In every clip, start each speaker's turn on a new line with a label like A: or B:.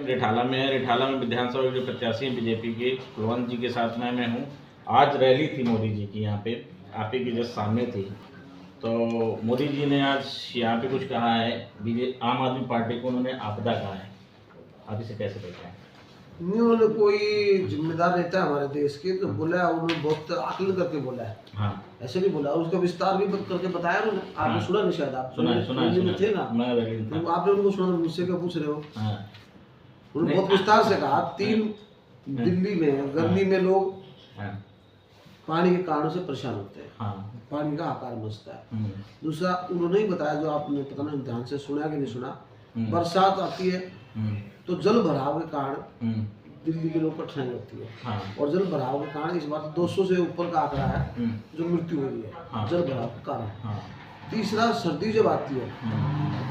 A: रिठाला में विधानसभा के प्रत्याशी हैं बीजेपी के कुलवंत जी के साथ में मैं हूँ। आज रैली थी मोदी जी की यहाँ पे, आप ही के जस्ट सामने थी। तो मोदी जी ने आज यहाँ पे कुछ कहा है, आम आदमी पार्टी को उन्होंने आपदा कहा है, आप इसे कैसे देखते हैं?
B: नहीं, उन्होंने कोई जिम्मेदार नेता है हमारे देश के तो बोला है, उन्होंने बहुत आकलन करके बोला है। हाँ, ऐसे नहीं बोला, उसका विस्तार भी करके बताया उन्होंने। आपने हाँ, सुना नहीं शायद, आप
A: सुना
B: थे ना, तो आपने उनको सुना, मुझसे क्या पूछ रहे हो? हाँ, उन्होंने बहुत विस्तार से कहा। दिल्ली में गर्मी में लोग पानी के कारणों से परेशान होते हैं। हाँ, पानी का आकार मचता है। दूसरा उन्होंने ही बताया, जो आपने पता नहीं ध्यान से सुना कि नहीं सुना, बरसात आती है तो जल भराव के कारण दिल्ली के लोग कठिनाई होती है। हाँ, और जल भराव के कारण इस बार 200 से ऊपर का आंकड़ा है जो मृत्यु हुई है। हाँ, जल भराव के कारण। हाँ, तीसरा सर्दी जब आती है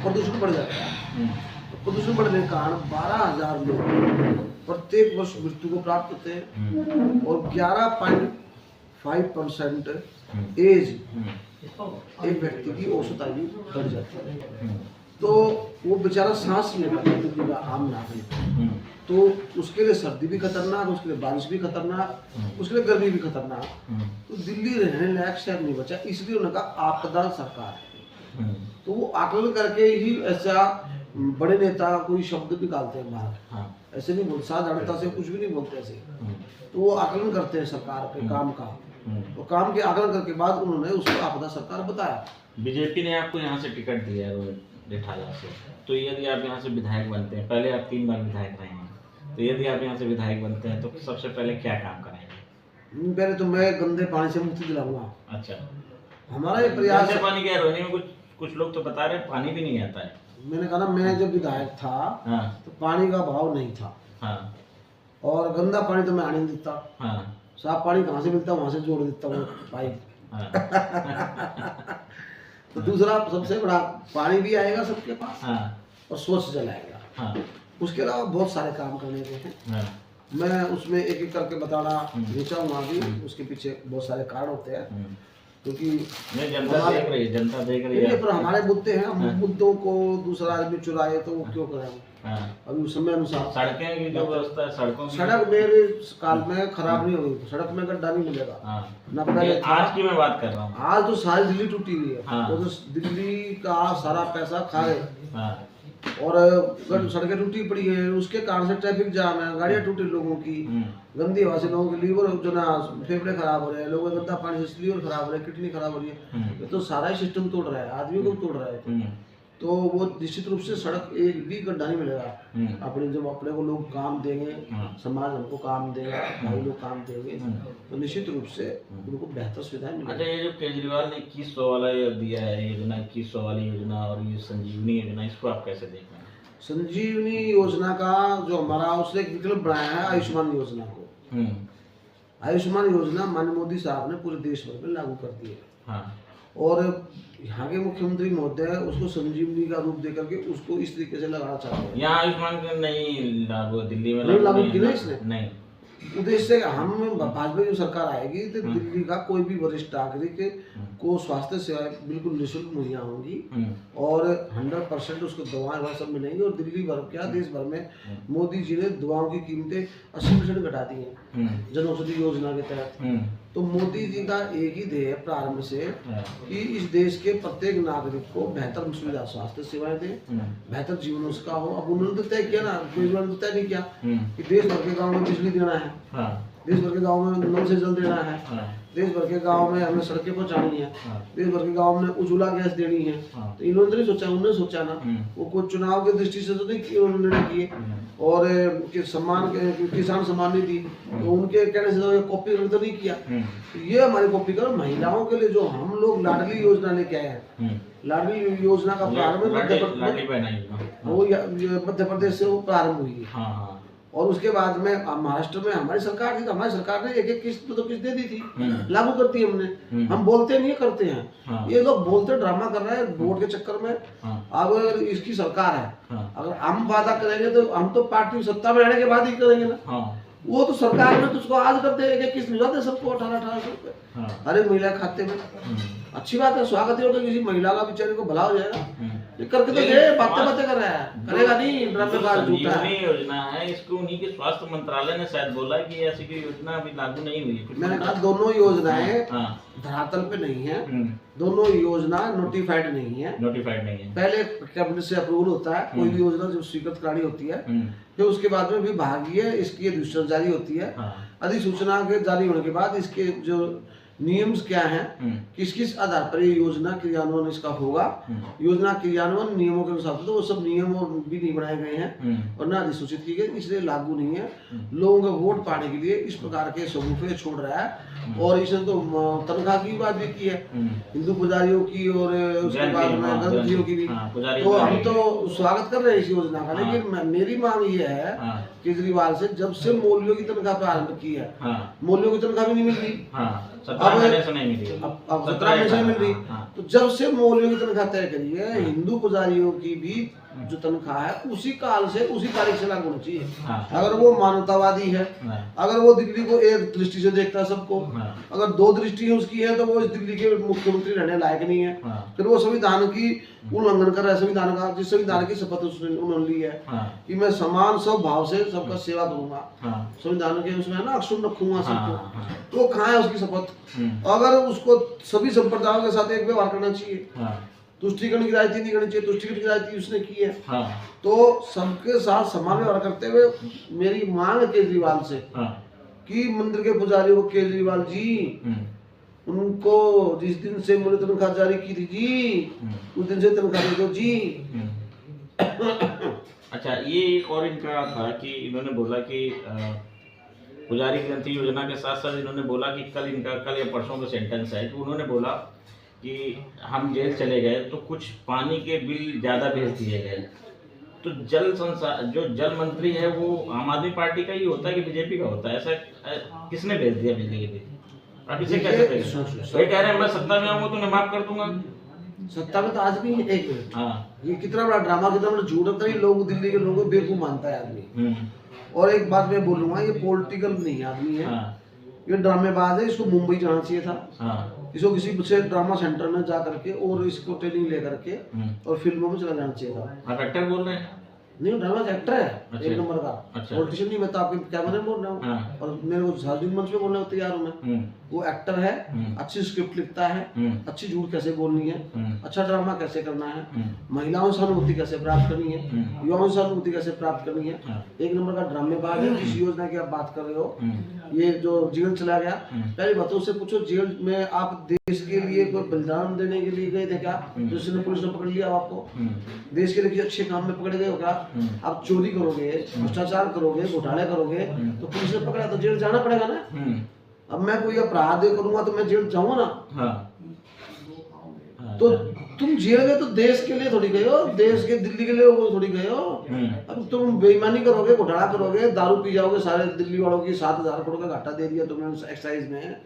B: प्रदूषण बढ़ जाता है। प्रदूषण बढ़ने के कारण 12,000 लोग प्रत्येक वर्ष मृत्यु को प्राप्त होते हैं और 11.5% एज एक व्यक्ति की औसत आयु बढ़ जाती है। तो वो बेचारा सांस नहीं पाता, दिल्ली का आम नागरिक। तो उसके लिए सर्दी भी खतरनाक, उसके लिए बारिश भी खतरनाक, उसके लिए गर्मी भी खतरनाक। तो दिल्ली रहने लायक शहर नहीं बचा, इसलिए उन्होंने कहा आपदा सरकार है। तो वो आकलन करके ही ऐसा बड़े नेता कोई शब्द निकालते हैं बाहर। हाँ, ऐसे नहीं बोलते, साधारणता से कुछ भी नहीं बोलते ऐसे। तो वो आकलन करते हैं सरकार के काम का, तो काम के आकलन करके बाद उन्होंने उसको आपदा सरकार बताया।
A: बीजेपी ने आपको यहाँ से टिकट दिया है रिठाला से, तो यदि आप यहाँ से विधायक बनते हैं, पहले आप 3 बार विधायक रहे हैं, तो यदि आप यहाँ से विधायक बनते हैं तो सबसे पहले क्या काम कराएंगे?
B: पहले तो मैं गंदे पानी से मुक्ति दिलाऊंगा।
A: अच्छा,
B: हमारा ये प्रयास है।
A: पानी क्या रोहिणी में कुछ लोग तो बता रहे हैं पानी भी नहीं आता है।
B: मैंने कहा ना, मैं जब विधायक था हाँ, तो पानी का भाव नहीं था। हाँ, और गंदा पानी तो मैं आने नहीं देता। हाँ, साफ पानी कहाँ से मिलता है वहां से जोड़ देता हूँ पाइप। हाँ। तो दूसरा सबसे बड़ा, पानी भी आएगा सबके पास। हाँ, और स्वच्छ जल आएगा। हाँ, उसके अलावा बहुत सारे काम करने के हैं। हाँ, मैं उसमें एक एक करके बताना नहीं चाहूँगा अभी, उसके पीछे बहुत सारे कारण होते हैं क्योंकि
A: जनता देख रही है।
B: पर हमारे मुद्दे हैं, हम मुद्दों को दूसरा आदमी चुराए तो वो क्यों करें? अभी उस समय अनुसार
A: सड़कें की जो व्यवस्था है,
B: सड़क मेरे काल में खराब नहीं होगी, सड़क में गड्ढा नहीं मिलेगा। न पहले
A: आज की मैं बात कर रहा हूँ,
B: आज तो सारी दिल्ली टूटी हुई है। हाँ, तो दिल्ली का सारा पैसा खा गए। हाँ, और सड़कें टूटी पड़ी है, उसके कारण से ट्रैफिक जाम है, गाड़ियाँ टूटी लोगों की, गंदी हवा से लोगों के लीवर जो ना फेफड़े खराब हो रहे हैं, लोगों के गंदा पानी से लीवर खराब हो रहा है, किडनी खराब हो रही है। तो सारा ही सिस्टम तोड़ रहा है, आदमी को तोड़ रहा है। तो वो निश्चित रूप से सड़क एक भी गड्ढा नहीं मिलेगा। अपने जब अपने को लोग काम देंगे, समाज हमको काम देगा, भाई लोग काम देंगे, तो निश्चित रूप से उनको बेहतर सुविधाएं मिलेगी।
A: अच्छा, ये जो केजरीवाल ने 2100 वाला दिया है योजना, 2100 वाली योजना और ये संजीवनी योजना, इसको आप कैसे देख रहे हैं?
B: संजीवनी योजना का जो हमारा, उसने एक विकल्प बनाया है आयुष्मान योजना को। आयुष्मान योजना माननीय मोदी साहब ने पूरे देश भर में लागू कर दी है। हाँ, और यहाँ के मुख्यमंत्री महोदय उसको संजीवनी का रूप देकर के उसको इस तरीके से लगाना चाहते हैं।
A: यहाँ आयुष्मान नहीं लागू, दिल्ली में
B: लागू की ना इसने
A: नहीं।
B: उद्देश्य हम भाजपा की सरकार आएगी तो दिल्ली का कोई भी वरिष्ठ नागरिक को स्वास्थ्य सेवाएं बिल्कुल निःशुल्क मुहैया होंगी और 100% उसको दवाएं सब मिलेंगी। और दिल्ली भर क्या देश भर में मोदी जी ने दवाओं की कीमतें 80% घटा दी हैं जन औषधि योजना के तहत। तो मोदी जी का एक ही ध्येय है प्रारंभ से कि इस देश के प्रत्येक नागरिक को बेहतर सुविधा स्वास्थ्य सेवाएं दें, बेहतर जीवन उसका हो। अब उन्होंने तय किया ना, केजरीवाल ने तय नहीं किया कि देश भर के गाँव में बिजली देना है, देश भर के गाँव में नल से जल देना है, देश भर के गांव में हमें सड़कें पहुंचानी है, देश भर के गांव में उज्ज्वला गैस देनी है। तो इन्होंने नहीं सोचा, उन्होंने सोचा ना, वो कुछ चुनाव की दृष्टि से तो नहीं उन्होंने किए। और किसान सम्मान निधि तो उनके कहने से तो कॉपी तो नहीं किया, ये हमारी कॉपी करो। महिलाओं के लिए जो हम लोग लाडली योजना लेके आए हैं, लाडली योजना का प्रारंभ मध्य प्रदेश से वो प्रारंभ हुई है। और उसके बाद में महाराष्ट्र में हमारी सरकार थी, तो हमारी सरकार ने एक किस्त तो किस्त दे दी थी, लागू करती है हमने। हम बोलते नहीं करते हैं। ये लोग बोलते ड्रामा कर रहे हैं वोट के चक्कर में। अब इसकी सरकार है, अगर हम वादा करेंगे तो हम तो पार्टी सत्ता में रहने के बाद ही करेंगे ना। वो तो सरकार में तो उसको आज करते हैं, एक किस्त मिला दे सबको 1800 रुपए हर एक महिला खाते में। अच्छी बात है, स्वागत ही होगा, किसी महिला का बेचारे को भला हो जाएगा। ये करके तो दे, बातें बातें कर रहा है, करेगा नहीं, ड्रामेबाज झूठा है।
A: योजना है इसको उन्हीं के स्वास्थ्य मंत्रालय ने शायद बोला कि ऐसी कोई योजना अभी लागू नहीं हुई है।
B: मैंने कहा दोनों योजनाएं धरातल पे नहीं है, दोनों योजना नोटिफाइड नहीं है, पहले कैबिनेट से अप्रूवल होता है, कोई भी योजना जब स्वीकृत करानी होती है, फिर उसके बाद में विभागीय इसकी अधिसूचना जारी होती है। अधिसूचना के जारी होने के बाद इसके जो नियम्स क्या हैं, किस किस आधार पर ये योजना क्रियान्वयन इसका होगा, योजना क्रियान्वयन नियमों के अनुसार, तो वो सब नियम और भी नहीं बनाए गए हैं और ना अधिसूचित की गई, इसलिए लागू नहीं है। लोगों का वोट पाने के लिए इस प्रकार के सबूफे छोड़ रहा है। और इसने तो तनख्वाह की बात भी की है, हिंदू पुजारियों की और उसके बाद में ग्रंथियों की भी। तो हम तो स्वागत कर रहे हैं इस योजना का, लेकिन मेरी मांग ये है केजरीवाल से, जब से मौलवियों की तनख्वाह प्रारंभ की है, मौलवियों की तनख्वाह भी नहीं मिल रही, अब 17 महीने से नहीं मिल रही। तो जब से मौलवियों की तनख्वाह तय करी है, हिंदू पुजारियों की भी जो तनख्वाह है उसी काल से, उसी तारीख से लागू होनी चाहिए। अगर वो मानवतावादी है, अगर वो दिल्ली को एक दृष्टि से देखता है सबको, अगर दो दृष्टि उसकी है, तो वो इस दिल्ली के मुख्यमंत्री रहने लायक नहीं है। फिर वो संविधान की उल्लंघन कर रहा है, संविधान का, जिस संविधान की शपथ उन्होंने ली है कि मैं समान स्वभाव से सबका सेवा करूंगा, संविधान के उसमें है ना, अक्षुण्ण रखूंगा सबको, तो कहाँ है उसकी शपथ? अगर उसको सभी संप्रदायों के साथ एक व्यवहार करना चाहिए, तुष्टिकरण की राजनीति नहीं करनी चाहिए, तुष्टिकरण की राजनीति उसने की है, तो सबके साथ समान व्यवहार करते हुए मेरी मांग केजरीवाल से कि मंदिर के पुजारियों को, केजरीवाल जी उनको जिस दिन से मुझे तनख्वाह जारी की थी जी, उस दिन से तनख्वाह दे दो जी।
A: अच्छा, ये एक और इनका था कि इन्होंने बोला कि पुजारी ग्रंथि योजना के साथ साथ इन्होंने बोला कि कल या परसों का सेंटेंस है कि उन्होंने बोला कि हम जेल चले गए तो कुछ पानी के बिल ज़्यादा भेज दिए गए। तो जो जल मंत्री है वो आम आदमी पार्टी का ही होता है कि बीजेपी का होता है? ऐसा किसने भेज दिया बिजली के बिल? आप इसे कैसे ये कह रहे हैं मैं सत्ता में आऊंगा तो मैं माफ कर दूंगा?
B: सत्ता में तो आज भी एक ये कितना बड़ा ड्रामा, कितना बड़ा झूठ होता है, लोग दिल्ली के लोगों को बेवकूफ मानता है आदमी। और एक बात मैं बोलूंगा, ये पॉलिटिकल नहीं आदमी है, ये ड्रामेबाज है, इसको मुंबई जाना चाहिए था, इसको किसी से ड्रामा सेंटर में जा करके और इसको ट्रेनिंग ले करके और फिल्मों में चला जाना चाहिए था।
A: आप एक्टर बोल रहे हैं?
B: नहीं, ड्रामा का एक्टर है।
A: अच्छा,
B: एक नंबर का।
A: अच्छा,
B: पॉलिटिशियन नहीं, मैं तो आपके कैमरे में बोल रहा हूँ और मेरे को सार्वजनिक मंच पे बोलने को तैयार हूँ मैं। वो एक्टर है, अच्छी स्क्रिप्ट लिखता है, अच्छी झूठ कैसे बोलनी है, अच्छा ड्रामा कैसे करना है, महिलाओं से सहानुभूति कैसे प्राप्त करनी है, युवाओं से सहानुभूति कैसे प्राप्त करनी है, एक नंबर का ड्रामेबाज है। जिस योजना की आप बात कर रहे हो, ये जो जेल चला गया, पहली बात उससे पूछो जेल में आप देश के लिए कोई बलिदान देने के लिए गए थे क्या? जिसने पुलिस ने पकड़ लिया आपको, देश के लिए किसी अच्छे काम में पकड़े गए हो क्या? आप चोरी करोगे, भ्रष्टाचार करोगे, घोटाले करोगे तो पुलिस ने पकड़ा तो जेल जाना पड़ेगा ना। अब मैं कोई अपराध करूंगा तो मैं जेल जाऊंगा ना। तो तुम जेल गए तो देश के लिए थोड़ी गए हो, देश के दिल्ली के लिए थोड़ी गए हो। अब तुम बेईमानी करोगे, घोटाला करोगे, दारू पी जाओगे, सारे दिल्ली वालों की 7,000 करोड़ का घाटा दे दिया तुमने एक्साइज में,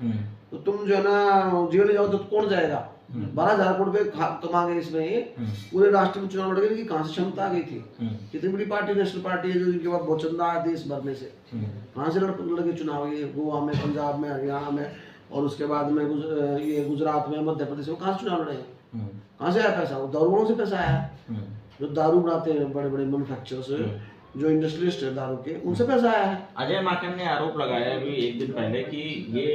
B: तो तुम जो है ना जेल जाओ तो कौन जाएगा? 12,000 करोड़ रुपए कमा गए इसमें, पूरे राष्ट्र में चुनाव लड़ गए कि कहाँ से क्षमता आ गई थी? कितनी बड़ी पार्टी, नेशनल पार्टी है जो इनके पास बहुत चंदा है देश भरने से, कहाँ से लड़ गए चुनाव? ये गोवा में, पंजाब में, हरियाणा में और उसके बाद में ये गुजरात में, मध्य प्रदेश में, कहाँ से चुनाव लड़े? कहाँ से आया पैसा? वो दारूओं से पैसा आया, जो दारू बनाते हैं बड़े बड़े मैन्युफैक्चरर्स, जो इंडस्ट्रियलिस्ट है दारू के, उनसे पैसा आया है।
A: अजय माकन ने आरोप लगाया अभी एक दिन पहले कि ये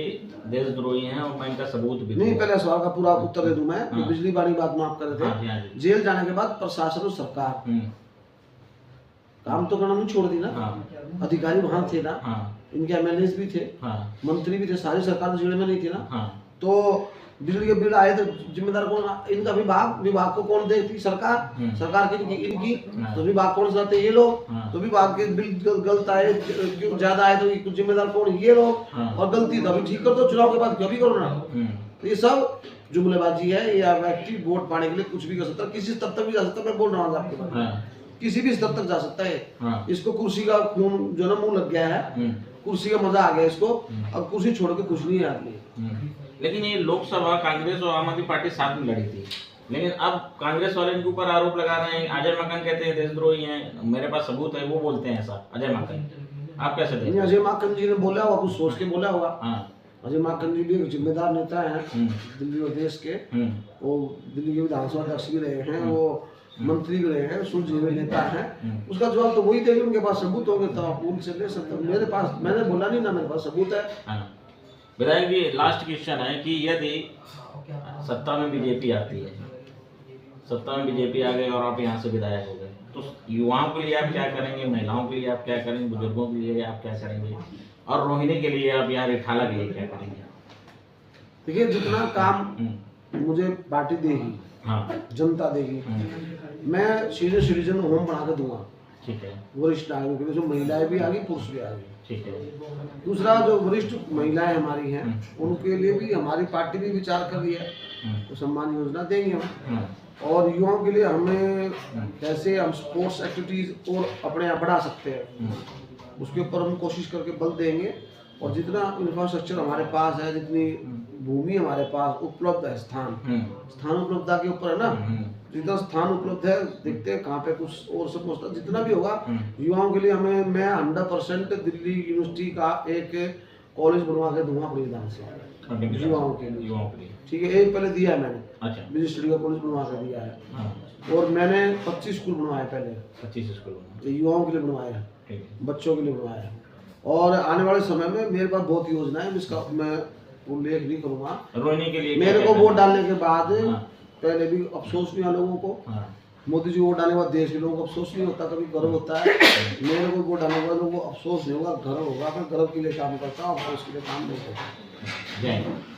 A: देशद्रोही हैं और मैं इनका सबूत भी
B: नहीं, पहले सवाल का पूरा उत्तर दे दूं मैं। बिजली बारी बात माफ कर रहे थे, जेल जाने के बाद प्रशासन और सरकार काम तो करना नहीं छोड़ दी ना, अधिकारी वहां थे ना, इनके एमएलए भी थे, मंत्री भी थे, सारी सरकार जेल में नहीं थी ना। तो बिजली के बिल आए तो जिम्मेदार कौन? इनका विभाग को कौन देखती? सरकार। सरकार की इनकी तो विभाग कौन चलाते? ये लोग। तो विभाग के बिल गलत आए, ज्यादा आए तो जिम्मेदार कौन? ये लोग। और गलती तो अभी ठीक कर दो, चुनाव के बाद कभी करो ना। तो ये सब जुमलेबाजी है। ये व्यक्ति वोट पाने के लिए कुछ भी कर सकता है, किसी स्तर तक भी जा सकता है। मैं बोल रहा हूँ आपके पास, किसी भी स्तर तक जा सकता है। इसको कुर्सी का खून जो ना मुंह लग गया है, कुर्सी का मजा आ गया इसको, अब कुर्सी छोड़ के कुछ नहीं है आदमी।
A: लेकिन ये लोकसभा कांग्रेस और आम आदमी पार्टी साथ में लड़ी थी, लेकिन अब कांग्रेस वाले इनके ऊपर आरोप लगा रहे हैं। अजय माकन कहते हैं देशद्रोही हैं, मेरे पास सबूत है, वो बोलते हैं ऐसा अजय माकन। आप कैसे देखते हैं?
B: अजय माकन जी ने बोला होगा, कुछ सोच के बोला होगा। अजय माकन जी भी एक जिम्मेदार नेता हैं दिल्ली और देश के। वो दिल्ली के विधानसभा अध्यक्ष भी रहे हैं, वो मंत्री भी रहे हैं, सुलझे हुए नेता हैं। उसका जवाब तो वही देंगे, उनके पास सबूत होंगे तो आप उनसे ले सकते हो। मेरे पास, मैंने बोला नहीं ना, मेरे पास सबूत है।
A: विधायक जी, लास्ट क्वेश्चन है कि यदि सत्ता में बीजेपी आती है, सत्ता में बीजेपी आ गई और आप यहाँ से विधायक हो गए, तो युवाओं के लिए आप क्या करेंगे, महिलाओं के लिए आप क्या करेंगे, बुजुर्गों के लिए आप क्या करेंगे, और रोहिणी के लिए आप यहाँ रिठाला के लिए क्या करेंगे?
B: देखिए, जितना काम मुझे पार्टी देगी, जनता देगी, मैं सीनियर सिटीजन होम बना के दूंगा।
A: ठीक है।
B: वरिष्ठ नागरिकों के लिए, जो महिलाएं भी आ गई, पुरुष भी आ गए।
A: ठीक है।
B: दूसरा, जो वरिष्ठ महिलाएं हमारी हैं, उनके लिए भी हमारी पार्टी भी विचार कर रही है, तो सम्मान योजना देंगे हम। और युवाओं के लिए हमें कैसे हम स्पोर्ट्स एक्टिविटीज और अपने यहाँ बढ़ा सकते हैं, उसके ऊपर हम कोशिश करके बल देंगे। और जितना इंफ्रास्ट्रक्चर हमारे पास है, जितनी भूमि हमारे पास उपलब्ध है, स्थान उपलब्धता के ऊपर है ना, जितना स्थान उपलब्ध है, देखते हैं कहाँ पे कुछ और सब पहुँचता, जितना भी होगा युवाओं के लिए हमें, मैं 100% दिल्ली यूनिवर्सिटी का एक कॉलेज बनवा के दूंगा अपने विधान से युवाओं के लिए। ठीक है, एक पहले दिया है मैंने,
A: अच्छा,
B: बिजनेस स्टडी का कॉलेज बनवा कर दिया है। और मैंने 25 स्कूल बनवाए, पहले
A: 25 स्कूल
B: युवाओं के लिए बनवाए हैं, बच्चों के लिए बनवाए हैं। और आने वाले समय में मेरे पास बहुत योजना है, जिसका मैं उल्लेख नहीं करूँगा।
A: रोहिणी के लिए
B: मेरे को वोट डालने के बाद पहले भी अफसोस नहीं हुआ लोगों को, मोदी जी वोट डालने के बाद देश के लोगों को अफसोस नहीं होता, कभी गर्व होता है। मेरे को वोट डालने के बाद लोगों को अफसोस नहीं होगा, गर्व होगा। मैं गर्व के लिए काम करता हूँ, अफसोस के लिए काम नहीं करता।
A: जय हिंद।